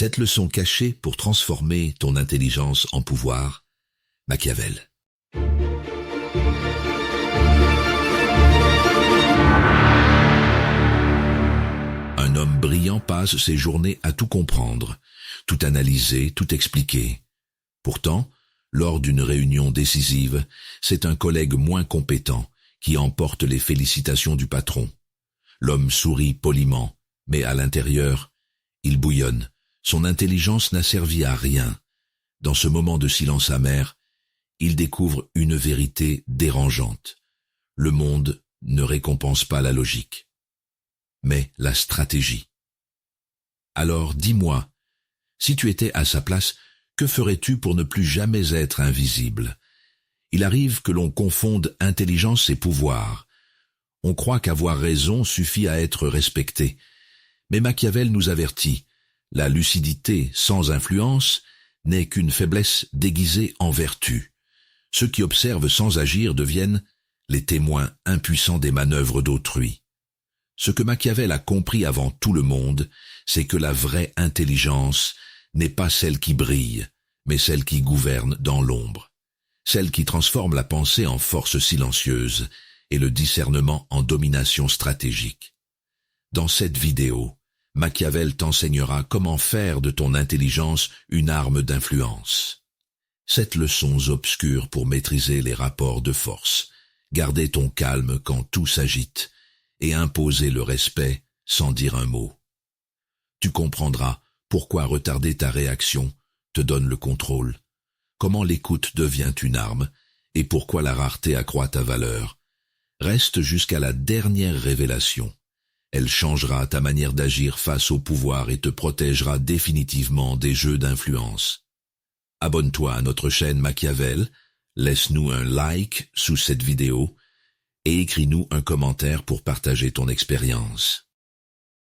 7 leçons cachées pour transformer ton intelligence en pouvoir. Machiavel. Un homme brillant passe ses journées à tout comprendre, tout analyser, tout expliquer. Pourtant, lors d'une réunion décisive, c'est un collègue moins compétent qui emporte les félicitations du patron. L'homme sourit poliment, mais à l'intérieur, il bouillonne. Son intelligence n'a servi à rien. Dans ce moment de silence amer, il découvre une vérité dérangeante. Le monde ne récompense pas la logique, mais la stratégie. Alors dis-moi, si tu étais à sa place, que ferais-tu pour ne plus jamais être invisible? Il arrive que l'on confonde intelligence et pouvoir. On croit qu'avoir raison suffit à être respecté. Mais Machiavel nous avertit, la lucidité sans influence n'est qu'une faiblesse déguisée en vertu. Ceux qui observent sans agir deviennent les témoins impuissants des manœuvres d'autrui. Ce que Machiavel a compris avant tout le monde, c'est que la vraie intelligence n'est pas celle qui brille, mais celle qui gouverne dans l'ombre, celle qui transforme la pensée en force silencieuse et le discernement en domination stratégique. Dans cette vidéo, Machiavel t'enseignera comment faire de ton intelligence une arme d'influence. 7 leçons obscures pour maîtriser les rapports de force, garder ton calme quand tout s'agite et imposer le respect sans dire un mot. Tu comprendras pourquoi retarder ta réaction te donne le contrôle, comment l'écoute devient une arme et pourquoi la rareté accroît ta valeur. Reste jusqu'à la dernière révélation. Elle changera ta manière d'agir face au pouvoir et te protégera définitivement des jeux d'influence. Abonne-toi à notre chaîne Machiavel, laisse-nous un like sous cette vidéo et écris-nous un commentaire pour partager ton expérience.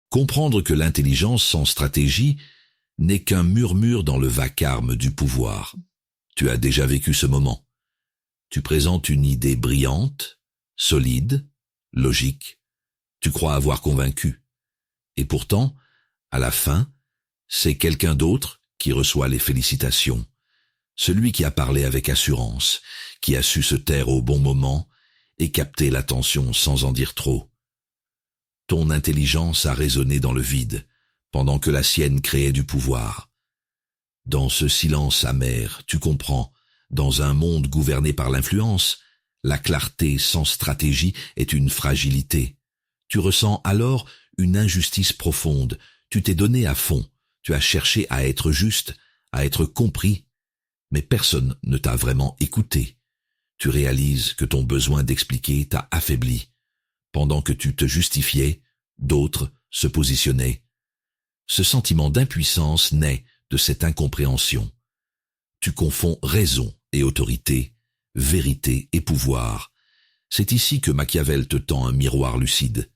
Comprendre que l'intelligence sans stratégie n'est qu'un murmure dans le vacarme du pouvoir. Tu as déjà vécu ce moment. Tu présentes une idée brillante, solide, logique. Tu crois avoir convaincu. Et pourtant, à la fin, c'est quelqu'un d'autre qui reçoit les félicitations. Celui qui a parlé avec assurance, qui a su se taire au bon moment et capter l'attention sans en dire trop. Ton intelligence a résonné dans le vide, pendant que la sienne créait du pouvoir. Dans ce silence amer, tu comprends, dans un monde gouverné par l'influence, la clarté sans stratégie est une fragilité. Tu ressens alors une injustice profonde, tu t'es donné à fond, tu as cherché à être juste, à être compris, mais personne ne t'a vraiment écouté. Tu réalises que ton besoin d'expliquer t'a affaibli. Pendant que tu te justifiais, d'autres se positionnaient. Ce sentiment d'impuissance naît de cette incompréhension. Tu confonds raison et autorité, vérité et pouvoir. C'est ici que Machiavel te tend un miroir lucide.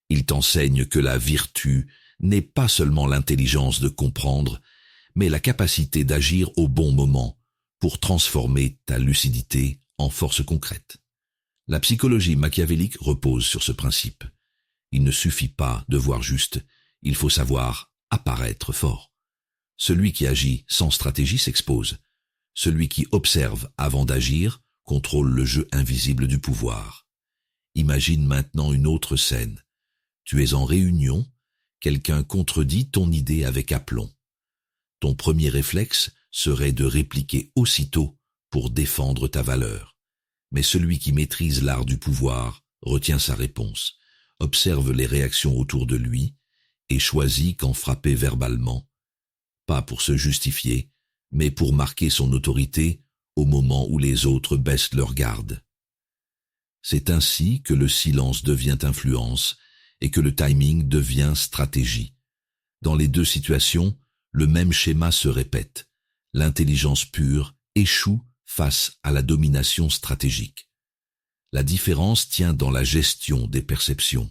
Il t'enseigne que la vertu n'est pas seulement l'intelligence de comprendre, mais la capacité d'agir au bon moment pour transformer ta lucidité en force concrète. La psychologie machiavélique repose sur ce principe. Il ne suffit pas de voir juste, il faut savoir apparaître fort. Celui qui agit sans stratégie s'expose. Celui qui observe avant d'agir contrôle le jeu invisible du pouvoir. Imagine maintenant une autre scène. Tu es en réunion, quelqu'un contredit ton idée avec aplomb. Ton premier réflexe serait de répliquer aussitôt pour défendre ta valeur. Mais celui qui maîtrise l'art du pouvoir retient sa réponse, observe les réactions autour de lui et choisit quand frapper verbalement, pas pour se justifier, mais pour marquer son autorité au moment où les autres baissent leur garde. C'est ainsi que le silence devient influence et que le timing devient stratégie. Dans les deux situations, le même schéma se répète. L'intelligence pure échoue face à la domination stratégique. La différence tient dans la gestion des perceptions.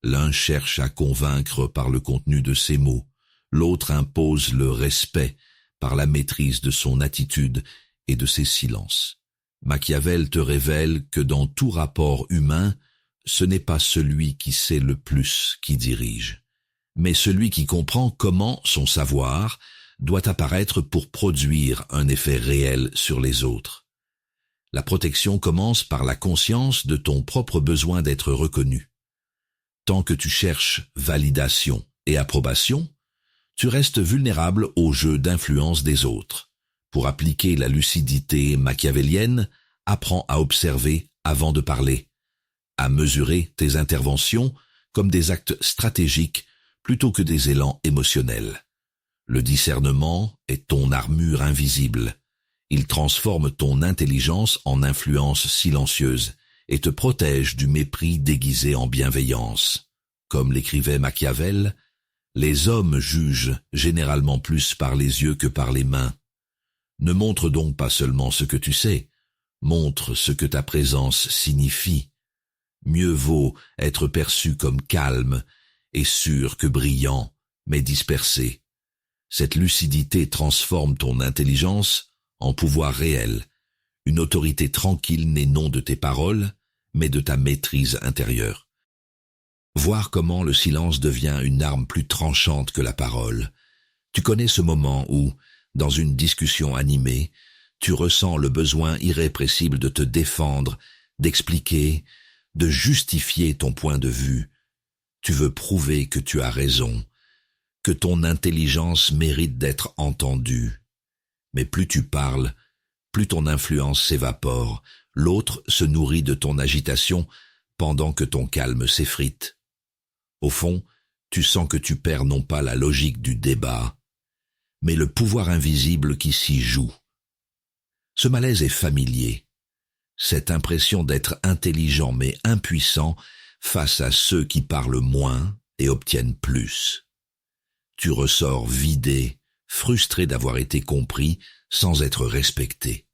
L'un cherche à convaincre par le contenu de ses mots, l'autre impose le respect par la maîtrise de son attitude et de ses silences. Machiavel te révèle que dans tout rapport humain, ce n'est pas celui qui sait le plus qui dirige, mais celui qui comprend comment son savoir doit apparaître pour produire un effet réel sur les autres. La protection commence par la conscience de ton propre besoin d'être reconnu. Tant que tu cherches validation et approbation, tu restes vulnérable au jeu d'influence des autres. Pour appliquer la lucidité machiavélienne, apprends à observer avant de parler, à mesurer tes interventions comme des actes stratégiques plutôt que des élans émotionnels. Le discernement est ton armure invisible. Il transforme ton intelligence en influence silencieuse et te protège du mépris déguisé en bienveillance. Comme l'écrivait Machiavel, les hommes jugent généralement plus par les yeux que par les mains. Ne montre donc pas seulement ce que tu sais, montre ce que ta présence signifie. Mieux vaut être perçu comme calme et sûr que brillant, mais dispersé. Cette lucidité transforme ton intelligence en pouvoir réel, une autorité tranquille née non de tes paroles, mais de ta maîtrise intérieure. Voir comment le silence devient une arme plus tranchante que la parole. Tu connais ce moment où, dans une discussion animée, tu ressens le besoin irrépressible de te défendre, d'expliquer, de justifier ton point de vue. Tu veux prouver que tu as raison, que ton intelligence mérite d'être entendue. Mais plus tu parles, plus ton influence s'évapore, l'autre se nourrit de ton agitation pendant que ton calme s'effrite. Au fond, tu sens que tu perds non pas la logique du débat, mais le pouvoir invisible qui s'y joue. Ce malaise est familier, cette impression d'être intelligent mais impuissant face à ceux qui parlent moins et obtiennent plus. Tu ressors vidé, frustré d'avoir été compris sans être respecté.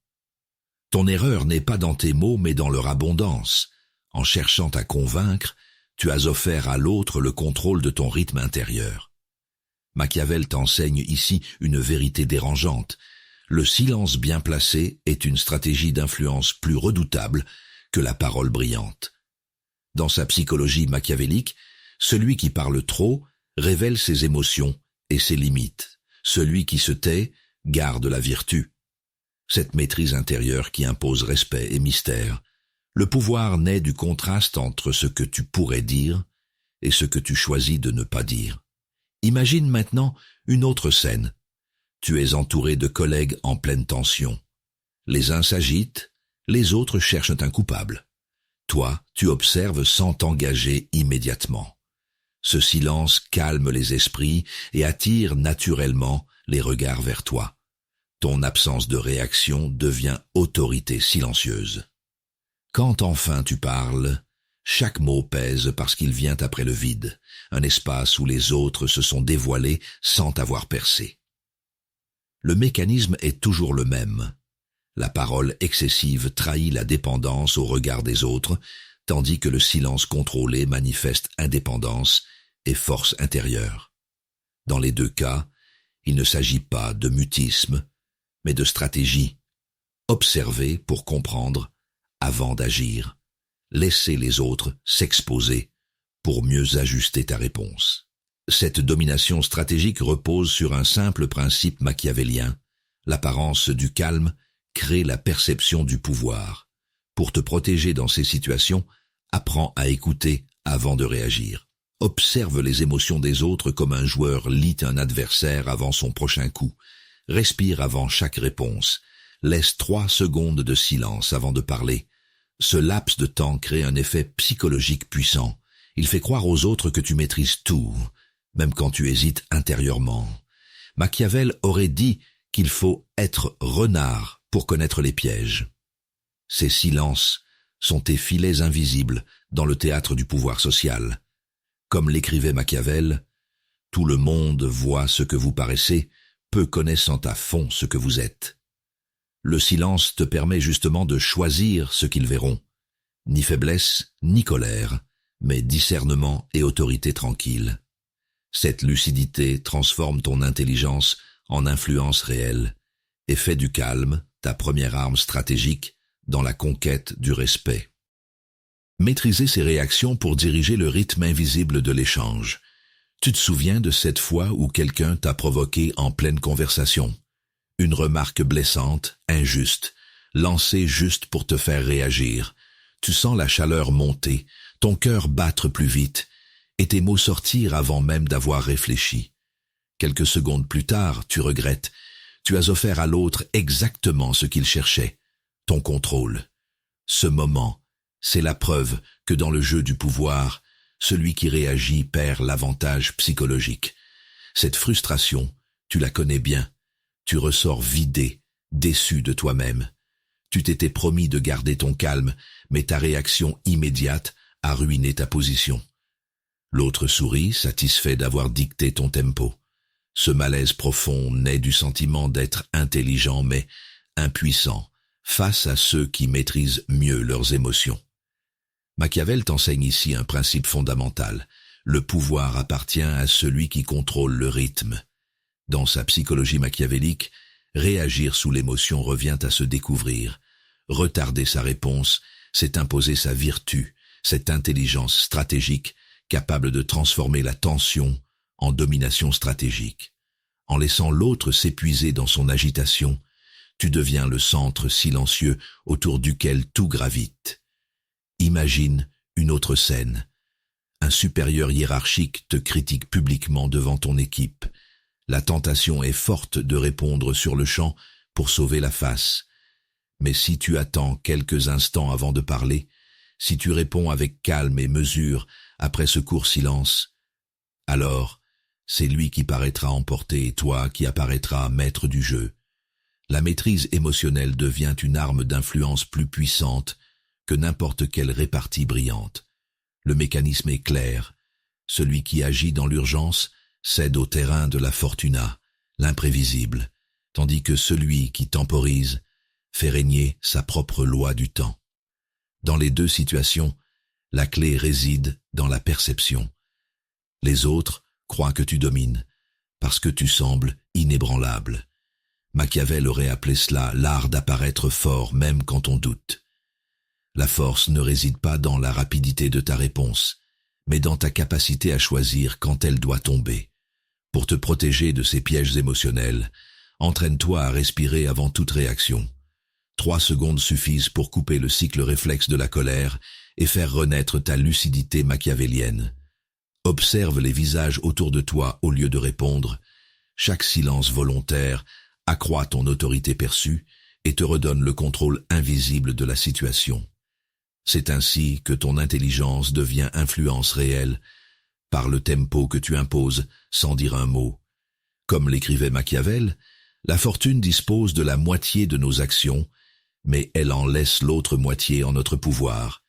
Ton erreur n'est pas dans tes mots mais dans leur abondance. En cherchant à convaincre, tu as offert à l'autre le contrôle de ton rythme intérieur. Machiavel t'enseigne ici une vérité dérangeante. Le silence bien placé est une stratégie d'influence plus redoutable que la parole brillante. Dans sa psychologie machiavélique, celui qui parle trop révèle ses émotions et ses limites. Celui qui se tait garde la vertu. Cette maîtrise intérieure qui impose respect et mystère. Le pouvoir naît du contraste entre ce que tu pourrais dire et ce que tu choisis de ne pas dire. Imagine maintenant une autre scène. Tu es entouré de collègues en pleine tension. Les uns s'agitent, les autres cherchent un coupable. Toi, tu observes sans t'engager immédiatement. Ce silence calme les esprits et attire naturellement les regards vers toi. Ton absence de réaction devient autorité silencieuse. Quand enfin tu parles, chaque mot pèse parce qu'il vient après le vide, un espace où les autres se sont dévoilés sans t'avoir percé. Le mécanisme est toujours le même. La parole excessive trahit la dépendance au regard des autres, tandis que le silence contrôlé manifeste indépendance et force intérieure. Dans les deux cas, il ne s'agit pas de mutisme, mais de stratégie. Observer pour comprendre avant d'agir. Laisser les autres s'exposer pour mieux ajuster ta réponse. Cette domination stratégique repose sur un simple principe machiavélien. L'apparence du calme crée la perception du pouvoir. Pour te protéger dans ces situations, apprends à écouter avant de réagir. Observe les émotions des autres comme un joueur lit un adversaire avant son prochain coup. Respire avant chaque réponse. Laisse 3 secondes de silence avant de parler. Ce laps de temps crée un effet psychologique puissant. Il fait croire aux autres que tu maîtrises tout, même quand tu hésites intérieurement. Machiavel aurait dit qu'il faut être renard pour connaître les pièges. Ces silences sont tes filets invisibles dans le théâtre du pouvoir social. Comme l'écrivait Machiavel, « Tout le monde voit ce que vous paraissez, peu connaissant à fond ce que vous êtes. » Le silence te permet justement de choisir ce qu'ils verront. Ni faiblesse, ni colère, mais discernement et autorité tranquille. Cette lucidité transforme ton intelligence en influence réelle et fait du calme ta première arme stratégique dans la conquête du respect. Maîtriser ses réactions pour diriger le rythme invisible de l'échange. Tu te souviens de cette fois où quelqu'un t'a provoqué en pleine conversation? Une remarque blessante, injuste, lancée juste pour te faire réagir. Tu sens la chaleur monter, ton cœur battre plus vite, et tes mots sortir avant même d'avoir réfléchi. Quelques secondes plus tard, tu regrettes. Tu as offert à l'autre exactement ce qu'il cherchait, ton contrôle. Ce moment, c'est la preuve que dans le jeu du pouvoir, celui qui réagit perd l'avantage psychologique. Cette frustration, tu la connais bien. Tu ressors vidé, déçu de toi-même. Tu t'étais promis de garder ton calme, mais ta réaction immédiate a ruiné ta position. L'autre sourit, satisfait d'avoir dicté ton tempo. Ce malaise profond naît du sentiment d'être intelligent mais impuissant face à ceux qui maîtrisent mieux leurs émotions. Machiavel t'enseigne ici un principe fondamental. Le pouvoir appartient à celui qui contrôle le rythme. Dans sa psychologie machiavélique, réagir sous l'émotion revient à se découvrir. Retarder sa réponse, c'est imposer sa vertu, cette intelligence stratégique capable de transformer la tension en domination stratégique. En laissant l'autre s'épuiser dans son agitation, tu deviens le centre silencieux autour duquel tout gravite. Imagine une autre scène. Un supérieur hiérarchique te critique publiquement devant ton équipe. La tentation est forte de répondre sur le champ pour sauver la face. Mais si tu attends quelques instants avant de parler, si tu réponds avec calme et mesure après ce court silence, alors c'est lui qui paraîtra emporté et toi qui apparaîtras maître du jeu. La maîtrise émotionnelle devient une arme d'influence plus puissante que n'importe quelle répartie brillante. Le mécanisme est clair. Celui qui agit dans l'urgence cède au terrain de la fortuna, l'imprévisible, tandis que celui qui temporise fait régner sa propre loi du temps. Dans les deux situations, la clé réside dans la perception. Les autres croient que tu domines, parce que tu sembles inébranlable. Machiavel aurait appelé cela l'art d'apparaître fort même quand on doute. La force ne réside pas dans la rapidité de ta réponse, mais dans ta capacité à choisir quand elle doit tomber. Pour te protéger de ces pièges émotionnels, entraîne-toi à respirer avant toute réaction. 3 secondes suffisent pour couper le cycle réflexe de la colère et faire renaître ta lucidité machiavélienne. Observe les visages autour de toi au lieu de répondre. Chaque silence volontaire accroît ton autorité perçue et te redonne le contrôle invisible de la situation. C'est ainsi que ton intelligence devient influence réelle par le tempo que tu imposes sans dire un mot. Comme l'écrivait Machiavel, la fortune dispose de la moitié de nos actions, mais elle en laisse l'autre moitié en notre pouvoir.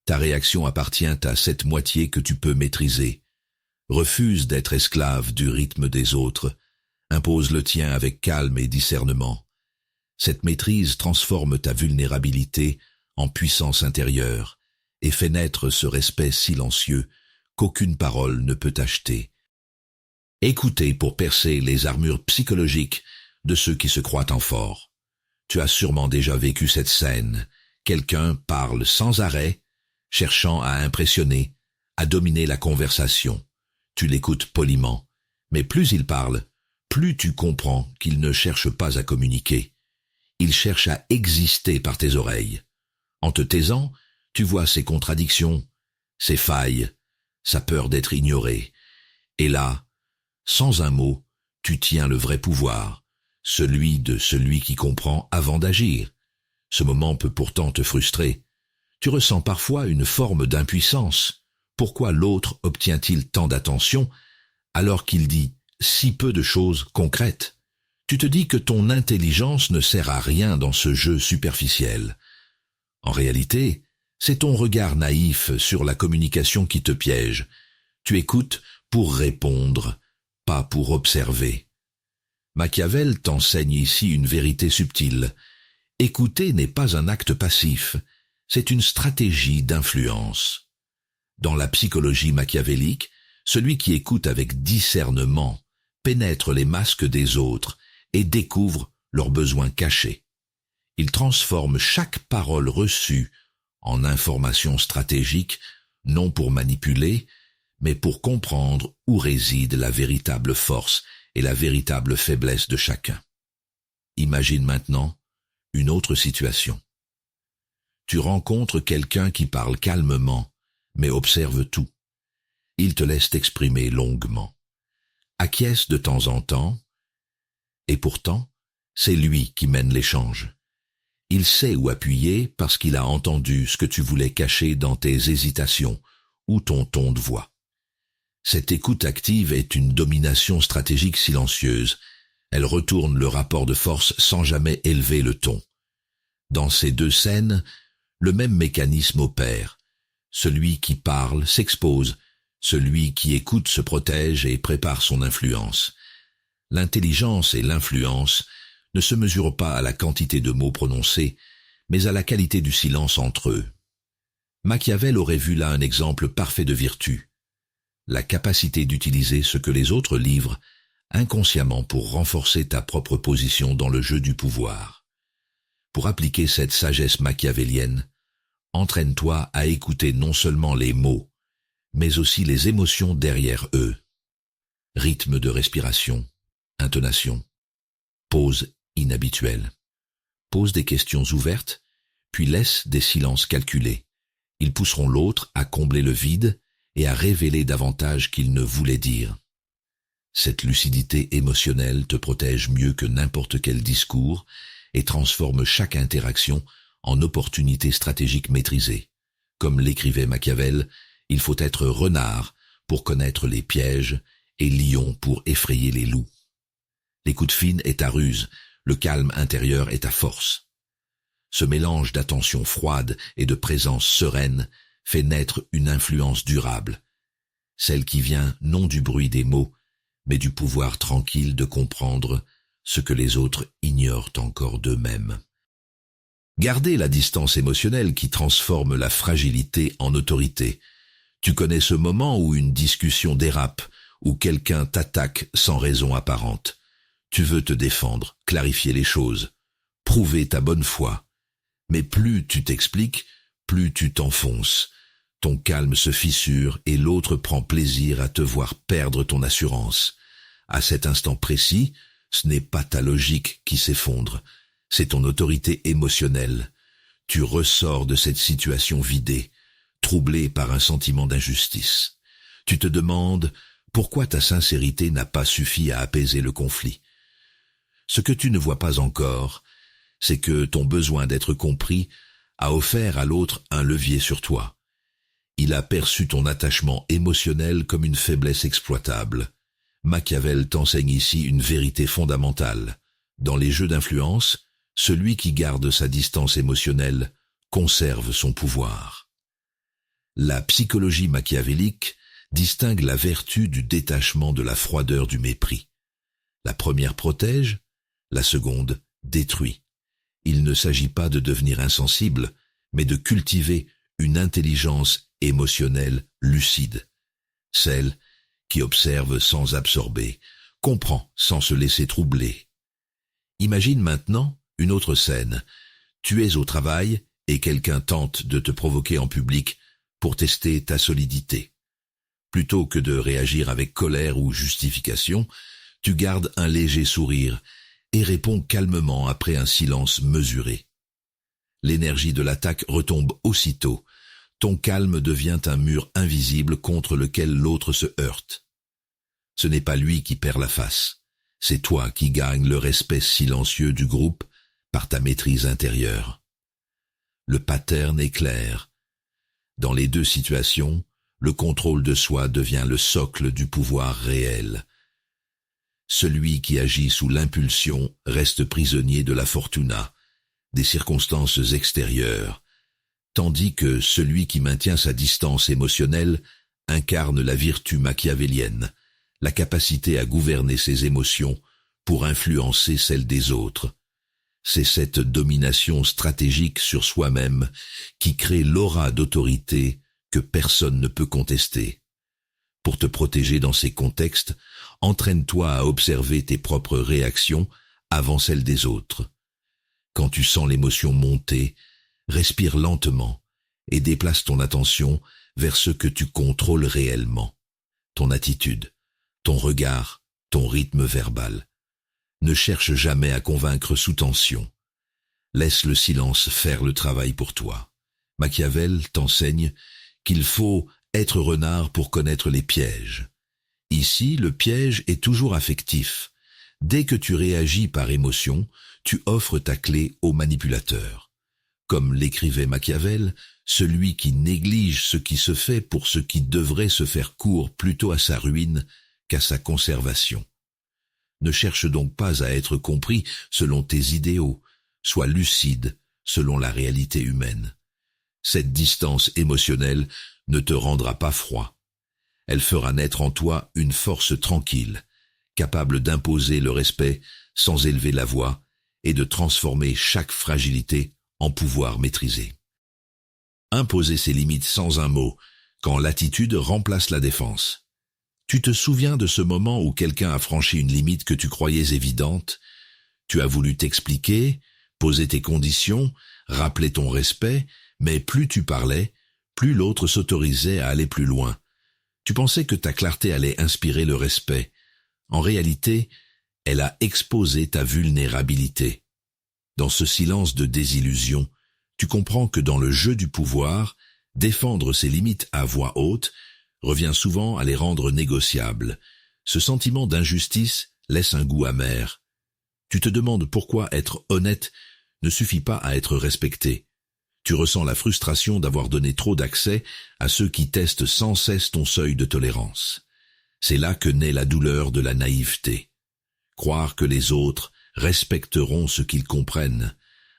Ta réaction appartient à cette moitié que tu peux maîtriser. Refuse d'être esclave du rythme des autres. Impose le tien avec calme et discernement. Cette maîtrise transforme ta vulnérabilité en puissance intérieure et fait naître ce respect silencieux qu'aucune parole ne peut acheter. Écoutez pour percer les armures psychologiques de ceux qui se croient en fort. Tu as sûrement déjà vécu cette scène. Quelqu'un parle sans arrêt, cherchant à impressionner, à dominer la conversation. Tu l'écoutes poliment, mais plus il parle, plus tu comprends qu'il ne cherche pas à communiquer. Il cherche à exister par tes oreilles. En te taisant, tu vois ses contradictions, ses failles, sa peur d'être ignoré. Et là, sans un mot, tu tiens le vrai pouvoir, celui de celui qui comprend avant d'agir. Ce moment peut pourtant te frustrer. Tu ressens parfois une forme d'impuissance. Pourquoi l'autre obtient-il tant d'attention alors qu'il dit si peu de choses concrètes? Tu te dis que ton intelligence ne sert à rien dans ce jeu superficiel. En réalité, c'est ton regard naïf sur la communication qui te piège. Tu écoutes pour répondre, pas pour observer. Machiavel t'enseigne ici une vérité subtile. Écouter n'est pas un acte passif, c'est une stratégie d'influence. Dans la psychologie machiavélique, celui qui écoute avec discernement pénètre les masques des autres et découvre leurs besoins cachés. Il transforme chaque parole reçue en information stratégique, non pour manipuler, mais pour comprendre où réside la véritable force et la véritable faiblesse de chacun. Imagine maintenant une autre situation. Tu rencontres quelqu'un qui parle calmement, mais observe tout. Il te laisse t'exprimer longuement, acquiesce de temps en temps, et pourtant, c'est lui qui mène l'échange. Il sait où appuyer parce qu'il a entendu ce que tu voulais cacher dans tes hésitations ou ton ton de voix. Cette écoute active est une domination stratégique silencieuse. Elle retourne le rapport de force sans jamais élever le ton. Dans ces deux scènes, le même mécanisme opère. Celui qui parle s'expose, celui qui écoute se protège et prépare son influence. L'intelligence et l'influence ne se mesurent pas à la quantité de mots prononcés, mais à la qualité du silence entre eux. Machiavel aurait vu là un exemple parfait de vertu, la capacité d'utiliser ce que les autres livrent inconsciemment pour renforcer ta propre position dans le jeu du pouvoir. Pour appliquer cette sagesse machiavélienne, entraîne-toi à écouter non seulement les mots, mais aussi les émotions derrière eux. Rythme de respiration, intonation, pause inhabituelle. Pose des questions ouvertes, puis laisse des silences calculés. Ils pousseront l'autre à combler le vide et à révéler davantage qu'il ne voulait dire. Cette lucidité émotionnelle te protège mieux que n'importe quel discours et transforme chaque interaction en opportunité stratégique maîtrisée. Comme l'écrivait Machiavel, il faut être renard pour connaître les pièges et lion pour effrayer les loups. L'écoute fine est ta ruse, le calme intérieur est ta force. Ce mélange d'attention froide et de présence sereine fait naître une influence durable, celle qui vient non du bruit des mots, mais du pouvoir tranquille de comprendre ce que les autres ignorent encore d'eux-mêmes. Gardez la distance émotionnelle qui transforme la fragilité en autorité. Tu connais ce moment où une discussion dérape, où quelqu'un t'attaque sans raison apparente. Tu veux te défendre, clarifier les choses, prouver ta bonne foi. Mais plus tu t'expliques, plus tu t'enfonces. Ton calme se fissure et l'autre prend plaisir à te voir perdre ton assurance. À cet instant précis, ce n'est pas ta logique qui s'effondre, c'est ton autorité émotionnelle. Tu ressors de cette situation vidée, troublé par un sentiment d'injustice. Tu te demandes pourquoi ta sincérité n'a pas suffi à apaiser le conflit. Ce que tu ne vois pas encore, c'est que ton besoin d'être compris a offert à l'autre un levier sur toi. Il a perçu ton attachement émotionnel comme une faiblesse exploitable. Machiavel t'enseigne ici une vérité fondamentale. Dans les jeux d'influence, celui qui garde sa distance émotionnelle conserve son pouvoir. La psychologie machiavélique distingue la vertu du détachement de la froideur du mépris. La première protège, la seconde détruit. Il ne s'agit pas de devenir insensible, mais de cultiver une intelligence émotionnelle lucide, celle qui observe sans absorber, comprend sans se laisser troubler. Imagine maintenant une autre scène. Tu es au travail et quelqu'un tente de te provoquer en public pour tester ta solidité. Plutôt que de réagir avec colère ou justification, tu gardes un léger sourire et réponds calmement après un silence mesuré. L'énergie de l'attaque retombe aussitôt. Ton calme devient un mur invisible contre lequel l'autre se heurte. Ce n'est pas lui qui perd la face, c'est toi qui gagnes le respect silencieux du groupe par ta maîtrise intérieure. Le pattern est clair. Dans les deux situations, le contrôle de soi devient le socle du pouvoir réel. Celui qui agit sous l'impulsion reste prisonnier de la fortuna, des circonstances extérieures, tandis que celui qui maintient sa distance émotionnelle incarne la vertu machiavélienne, la capacité à gouverner ses émotions pour influencer celles des autres. C'est cette domination stratégique sur soi-même qui crée l'aura d'autorité que personne ne peut contester. Pour te protéger dans ces contextes, entraîne-toi à observer tes propres réactions avant celles des autres. Quand tu sens l'émotion monter, respire lentement et déplace ton attention vers ce que tu contrôles réellement. ton attitude, ton regard, ton rythme verbal. Ne cherche jamais à convaincre sous tension. Laisse le silence faire le travail pour toi. Machiavel t'enseigne qu'il faut être renard pour connaître les pièges. Ici, le piège est toujours affectif. Dès que tu réagis par émotion, tu offres ta clé au manipulateur. Comme l'écrivait Machiavel, celui qui néglige ce qui se fait pour ce qui devrait se faire court plutôt à sa ruine qu'à sa conservation. Ne cherche donc pas à être compris selon tes idéaux, sois lucide selon la réalité humaine. Cette distance émotionnelle ne te rendra pas froid. Elle fera naître en toi une force tranquille, capable d'imposer le respect sans élever la voix et de transformer chaque fragilité en pouvoir maîtrisé. Imposer ses limites sans un mot, quand l'attitude remplace la défense. Tu te souviens de ce moment où quelqu'un a franchi une limite que tu croyais évidente? Tu as voulu t'expliquer, poser tes conditions, rappeler ton respect, mais plus tu parlais, plus l'autre s'autorisait à aller plus loin. Tu pensais que ta clarté allait inspirer le respect. En réalité, elle a exposé ta vulnérabilité. Dans ce silence de désillusion, tu comprends que dans le jeu du pouvoir, défendre ses limites à voix haute revient souvent à les rendre négociables. Ce sentiment d'injustice laisse un goût amer. Tu te demandes pourquoi être honnête ne suffit pas à être respecté. Tu ressens la frustration d'avoir donné trop d'accès à ceux qui testent sans cesse ton seuil de tolérance. C'est là que naît la douleur de la naïveté. Croire que les autres respecteront ce qu'ils comprennent,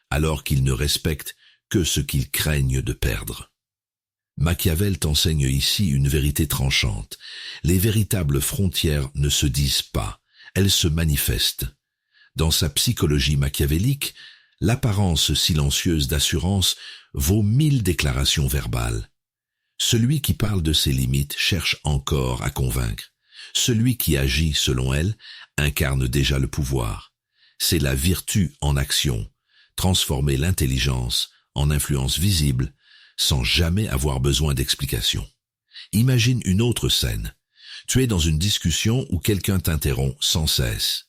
alors qu'ils ne respectent que ce qu'ils craignent de perdre. Machiavel t'enseigne ici une vérité tranchante. Les véritables frontières ne se disent pas, elles se manifestent. Dans sa psychologie machiavélique, l'apparence silencieuse d'assurance vaut 1000 déclarations verbales. Celui qui parle de ses limites cherche encore à convaincre. Celui qui agit selon elle incarne déjà le pouvoir. C'est la vertu en action, transformer l'intelligence en influence visible, sans jamais avoir besoin d'explication. Imagine une autre scène. Tu es dans une discussion où quelqu'un t'interrompt sans cesse.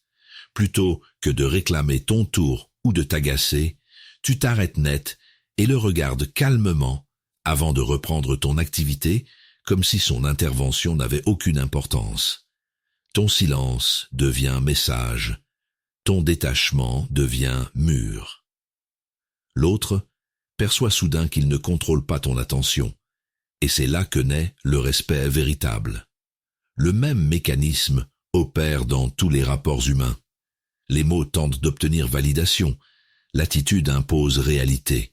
Plutôt que de réclamer ton tour ou de t'agacer, tu t'arrêtes net et le regardes calmement avant de reprendre ton activité comme si son intervention n'avait aucune importance. Ton silence devient message, ton détachement devient mur. L'autre perçoit soudain qu'il ne contrôle pas ton attention, et c'est là que naît le respect véritable. Le même mécanisme opère dans tous les rapports humains. Les mots tentent d'obtenir validation, l'attitude impose réalité.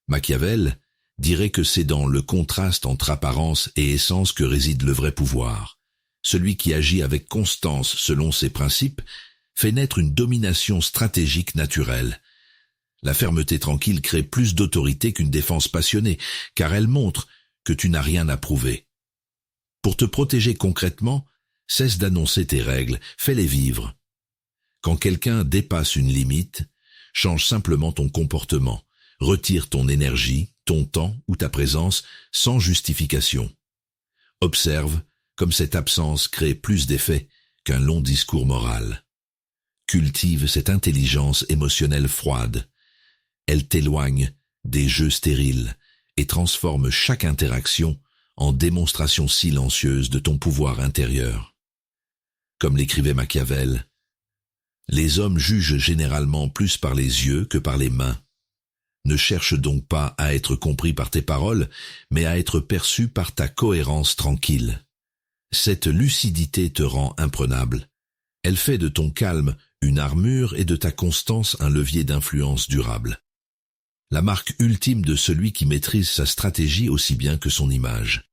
Machiavel dirait que c'est dans le contraste entre apparence et essence que réside le vrai pouvoir. Celui qui agit avec constance selon ses principes fait naître une domination stratégique naturelle. La fermeté tranquille crée plus d'autorité qu'une défense passionnée, car elle montre que tu n'as rien à prouver. Pour te protéger concrètement, cesse d'annoncer tes règles, fais-les vivre. Quand quelqu'un dépasse une limite, change simplement ton comportement, retire ton énergie, ton temps ou ta présence sans justification. Observe comme cette absence crée plus d'effet qu'un long discours moral. Cultive cette intelligence émotionnelle froide. Elle t'éloigne des jeux stériles et transforme chaque interaction en démonstration silencieuse de ton pouvoir intérieur. Comme l'écrivait Machiavel, les hommes jugent généralement plus par les yeux que par les mains. Ne cherche donc pas à être compris par tes paroles, mais à être perçu par ta cohérence tranquille. Cette lucidité te rend imprenable. Elle fait de ton calme une armure et de ta constance un levier d'influence durable. La marque ultime de celui qui maîtrise sa stratégie aussi bien que son image.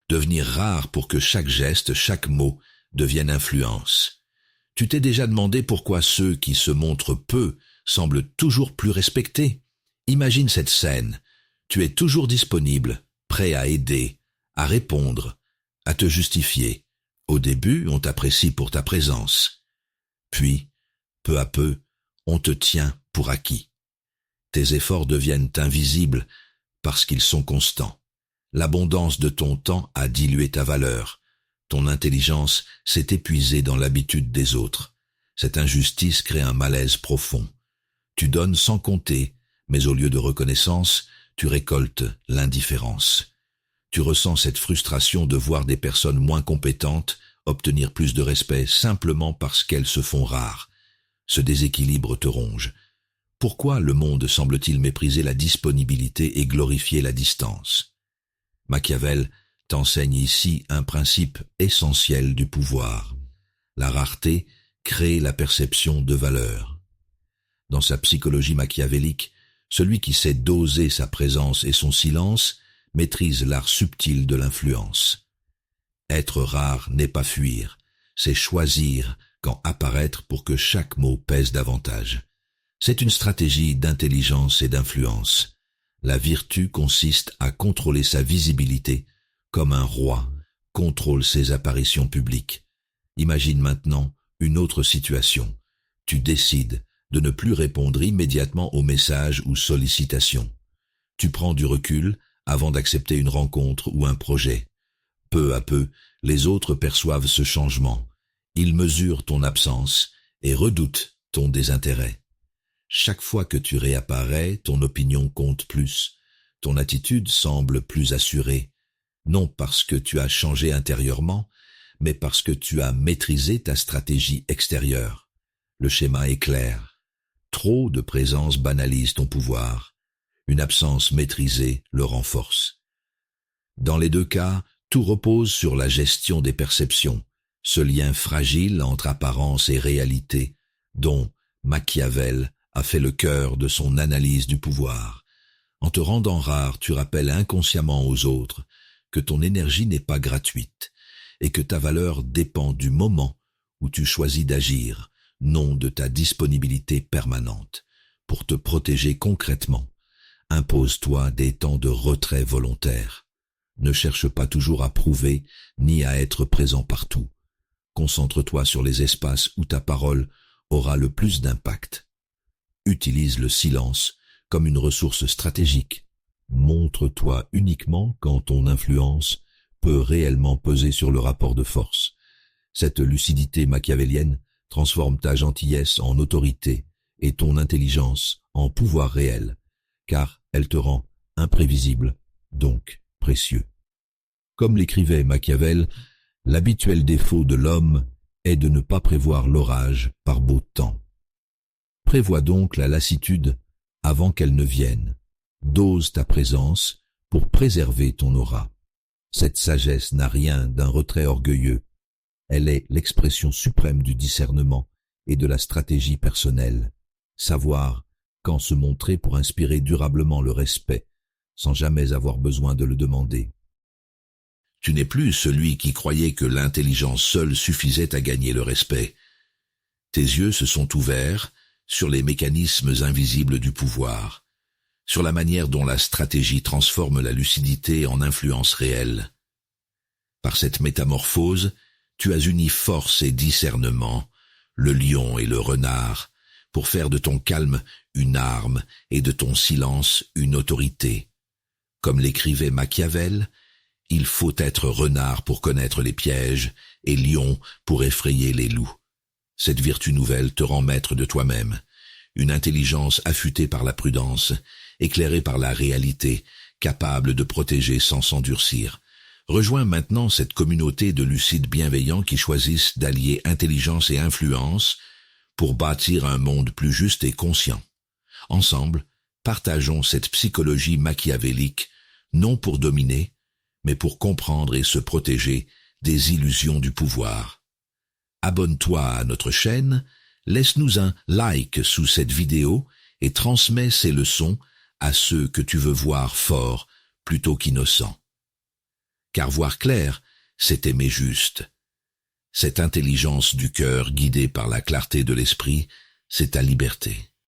Devenir rare pour que chaque geste, chaque mot devienne influence. Tu t'es déjà demandé pourquoi ceux qui se montrent peu semblent toujours plus respectés? Imagine cette scène. Tu es toujours disponible, prêt à aider, à répondre, à te justifier. Au début, on t'apprécie pour ta présence. Puis, peu à peu, on te tient pour acquis. Tes efforts deviennent invisibles parce qu'ils sont constants. L'abondance de ton temps a dilué ta valeur. Ton intelligence s'est épuisée dans l'habitude des autres. Cette injustice crée un malaise profond. Tu donnes sans compter, mais au lieu de reconnaissance, tu récoltes l'indifférence. Tu ressens cette frustration de voir des personnes moins compétentes obtenir plus de respect simplement parce qu'elles se font rares. Ce déséquilibre te ronge. Pourquoi le monde semble-t-il mépriser la disponibilité et glorifier la distance? Machiavel t'enseigne ici un principe essentiel du pouvoir. La rareté crée la perception de valeur. Dans sa psychologie machiavélique, celui qui sait doser sa présence et son silence maîtrise l'art subtil de l'influence. Être rare n'est pas fuir, c'est choisir quand apparaître pour que chaque mot pèse davantage. C'est une stratégie d'intelligence et d'influence. La vertu consiste à contrôler sa visibilité comme un roi contrôle ses apparitions publiques. Imagine maintenant une autre situation. Tu décides de ne plus répondre immédiatement aux messages ou sollicitations. Tu prends du recul avant d'accepter une rencontre ou un projet. Peu à peu, les autres perçoivent ce changement. Ils mesurent ton absence et redoutent ton désintérêt. Chaque fois que tu réapparais, ton opinion compte plus. Ton attitude semble plus assurée, non parce que tu as changé intérieurement, mais parce que tu as maîtrisé ta stratégie extérieure. Le schéma est clair. Trop de présence banalise ton pouvoir. Une absence maîtrisée le renforce. Dans les deux cas, tout repose sur la gestion des perceptions, ce lien fragile entre apparence et réalité, dont Machiavel a fait le cœur de son analyse du pouvoir. En te rendant rare, tu rappelles inconsciemment aux autres que ton énergie n'est pas gratuite et que ta valeur dépend du moment où tu choisis d'agir, non de ta disponibilité permanente. Pour te protéger concrètement, impose-toi des temps de retrait volontaire. Ne cherche pas toujours à prouver ni à être présent partout. Concentre-toi sur les espaces où ta parole aura le plus d'impact. Utilise le silence comme une ressource stratégique. Montre-toi uniquement quand ton influence peut réellement peser sur le rapport de force. Cette lucidité machiavélienne transforme ta gentillesse en autorité et ton intelligence en pouvoir réel, car elle te rend imprévisible, donc précieux. Comme l'écrivait Machiavel, l'habituel défaut de l'homme est de ne pas prévoir l'orage par beau temps. Prévois donc la lassitude avant qu'elle ne vienne. Dose ta présence pour préserver ton aura. Cette sagesse n'a rien d'un retrait orgueilleux. Elle est l'expression suprême du discernement et de la stratégie personnelle. Savoir quand se montrer pour inspirer durablement le respect, sans jamais avoir besoin de le demander. Tu n'es plus celui qui croyait que l'intelligence seule suffisait à gagner le respect. Tes yeux se sont ouverts sur les mécanismes invisibles du pouvoir, sur la manière dont la stratégie transforme la lucidité en influence réelle. Par cette métamorphose, tu as uni force et discernement, le lion et le renard, pour faire de ton calme une arme et de ton silence une autorité. Comme l'écrivait Machiavel, il faut être renard pour connaître les pièges et lion pour effrayer les loups. Cette vertu nouvelle te rend maître de toi-même, une intelligence affûtée par la prudence, éclairée par la réalité, capable de protéger sans s'endurcir. Rejoins maintenant cette communauté de lucides bienveillants qui choisissent d'allier intelligence et influence pour bâtir un monde plus juste et conscient. Ensemble, partageons cette psychologie machiavélique, non pour dominer, mais pour comprendre et se protéger des illusions du pouvoir. Abonne-toi à notre chaîne, laisse-nous un like sous cette vidéo et transmets ces leçons à ceux que tu veux voir forts plutôt qu'innocents. Car voir clair, c'est aimer juste. Cette intelligence du cœur guidée par la clarté de l'esprit, c'est ta liberté.